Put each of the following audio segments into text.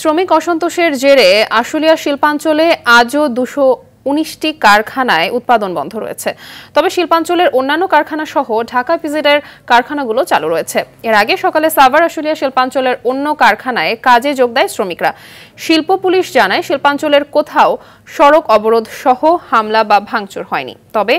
শ্রমিক অসন্তোষের জেরে আশুলিয়া শিল্পাঞ্চলে আজও 219টি কারখানায় উৎপাদন বন্ধ রয়েছে। তবে শিল্পাঞ্চলের অন্যান্য কারখানা সহ ঢাকা পিজিডের কারখানাগুলো চালু রয়েছে। এর আগে সকালে সাভার আশুলিয়া শিল্পাঞ্চলের অন্য কারখানায় কাজে যোগ দেয় শ্রমিকরা। শিল্প পুলিশ জানায় শিল্পাঞ্চলের কোথাও সড়ক অবরোধ সহ হামলা বা ভাঙচুর হয়নি। তবে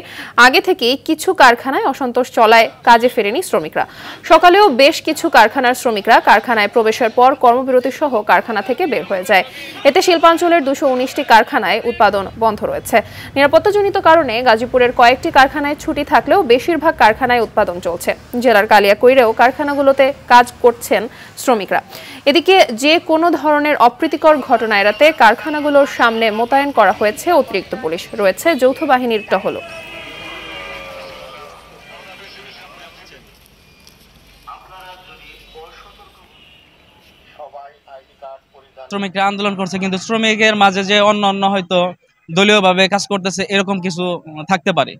আগে থেকেই কিছু কারখানায় অসন্তোষ চলায় কাজে ফেরেনি শ্রমিকরা। সকালেও বেশ কিছু কারখানার শ্রমিকরা কারখানায় প্রবেশের পর কর্মবিরতি সহ কারখানা থেকে বের হয়ে যায়। এতে শিল্পাঞ্চলের 219টি কারখানায় উৎপাদন বন্ধ রয়েছে। নিরাপত্তাজনিত কারণে গাজীপুরের কয়েকটি কারখানায় ছুটি থাকলেও বেশিরভাগ কারখানায় উৎপাদন চলছে। জেলার কালিয়াকৈরেও কারখানাগুলোতে কাজ করছেন শ্রমিকরা। এদিকে যে কোনো ধরনের অপ্রীতিকর ঘটনা এড়াতে কারখানাগুলোর সামনে মোতায়েন করা হয়েছে অতিরিক্ত পুলিশ, রয়েছে যৌথ বাহিনীর টহল। শ্রমিকরা আন্দোলন করছে, কিন্তু শ্রমিকের মাঝে যে অন্য হয়তো দলীয়ভাবে কাজ করতেছে এরকম কিছু থাকতে পারে,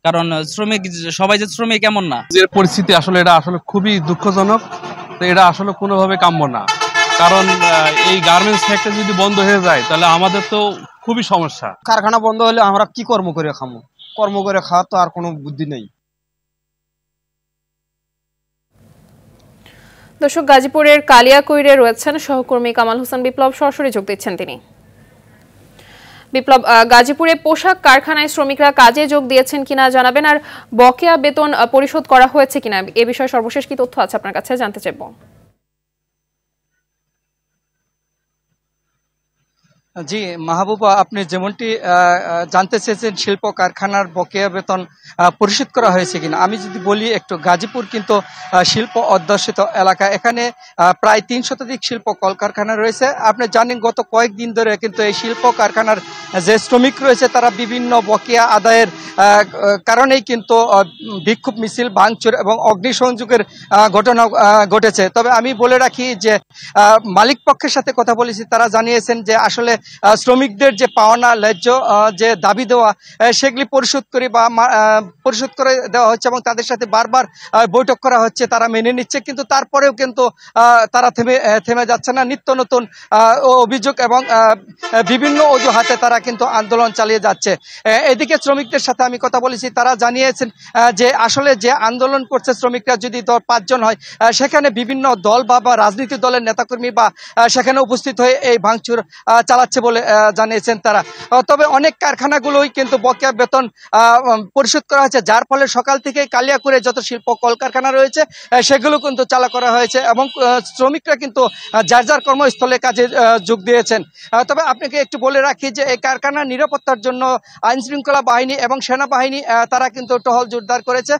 কারণ শ্রমিক সবাই যে শ্রমিক এমন না। যে পরিস্থিতি আসলে এটা আসলে খুবই দুঃখজনক। তো এটা আসলে কোনোভাবে কাম্য না, কারণ এই গার্মেন্টস ফ্যাক্টরি যদি বন্ধ হয়ে যায় তাহলে আমাদের তো খুবই সমস্যা। কারখানা বন্ধ হলে আমরা কি কর্ম করে খাবো? কর্ম করে খাওয়া তো আর কোনো বুদ্ধি নেই। দর্শক, গাজীপুরের কালিয়াকৈরে রয়েছেন সহকর্মী কামাল হোসেন বিপ্লব, সরাসরি যোগ দিচ্ছেন তিনি। বিপ্লব, গাজীপুরে পোশাক কারখানায় শ্রমিকরা কাজে যোগ দিয়েছেন কিনা জানাবেন, আর বকেয়া বেতন পরিশোধ করা হয়েছে কিনা এ বিষয়ে সর্বশেষ কি তথ্য আছে আপনার কাছে, জানতে চাইব। জি মাহবুবা, আপনি যেমনটি জানতে চেয়েছেন শিল্প কারখানার বকেয়া বেতন পরিশোধ করা হয়েছে কিনা, আমি যদি বলি একটু, গাজীপুর কিন্তু শিল্প অধ্যুষিত এলাকা। এখানে প্রায় 3 শতাধিক শিল্প কলকারখানা রয়েছে। আপনি জানেন গত কয়েকদিন ধরে কিন্তু এই শিল্প কারখানার যে শ্রমিক রয়েছে তারা বিভিন্ন বকেয়া আদায়ের কারণেই কিন্তু বিক্ষোভ মিছিল, ভাঙচুর এবং অগ্নিসংযোগের ঘটনা ঘটেছে। তবে আমি বলে রাখি যে মালিক পক্ষের সাথে কথা বলেছি, তারা জানিয়েছেন যে আসলে শ্রমিকদের যে পাওনা ন্যায্য যে দাবি দেওয়া সেগুলি পরিশোধ করে দেওয়া হচ্ছে এবং তাদের সাথে বারবার বৈঠক করা হচ্ছে, তারা মেনে নিচ্ছে। কিন্তু তারপরেও কিন্তু তারা থেমে যাচ্ছে না। নিত্য নতুন অভিযোগ এবং বিভিন্ন অজুহাতে তারা কিন্তু আন্দোলন চালিয়ে যাচ্ছে। এদিকে শ্রমিকদের সাথে আমি কথা বলেছি, তারা জানিয়েছেন যে আসলে যে আন্দোলন করছে শ্রমিকরা যদি 5 জন হয়, সেখানে বিভিন্ন দল বা রাজনীতি দলের নেতাকর্মী বা সেখানে উপস্থিত হয়ে এই ভাঙচুর চালাচ্ছে বলে জানিয়েছেন তারা। তবে অনেক কারখানাগুলোই কিন্তু বকেয়া বেতন পরিশোধ করা হয়েছে, যার ফলে সকাল থেকে কালিয়াকৈরে যত শিল্প কলকারখানা রয়েছে সেগুলো কিন্তু চালু করা হয়েছে এবং শ্রমিকরা কিন্তু যার যার কর্মস্থলে কাজে যোগ দিয়েছেন। তবে আপনাকে একটু বলে রাখি যে এই কারখানার নিরাপত্তার জন্য আইন শৃঙ্খলা বাহিনী এবং সেনাবাহিনী তারা কিন্তু টহল জোরদার করেছে।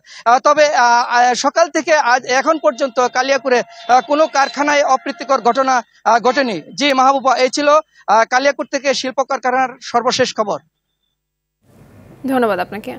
তবে সকাল থেকে আজ এখন পর্যন্ত কালিয়াকৈরে কোনো কারখানায় অপ্রীতিকর ঘটনা ঘটেনি। জি মাহবুবা, এই ছিল কালিয়াকৈর থেকে শিল্প কারখানার সর্বশেষ খবর। ধন্যবাদ আপনাকে।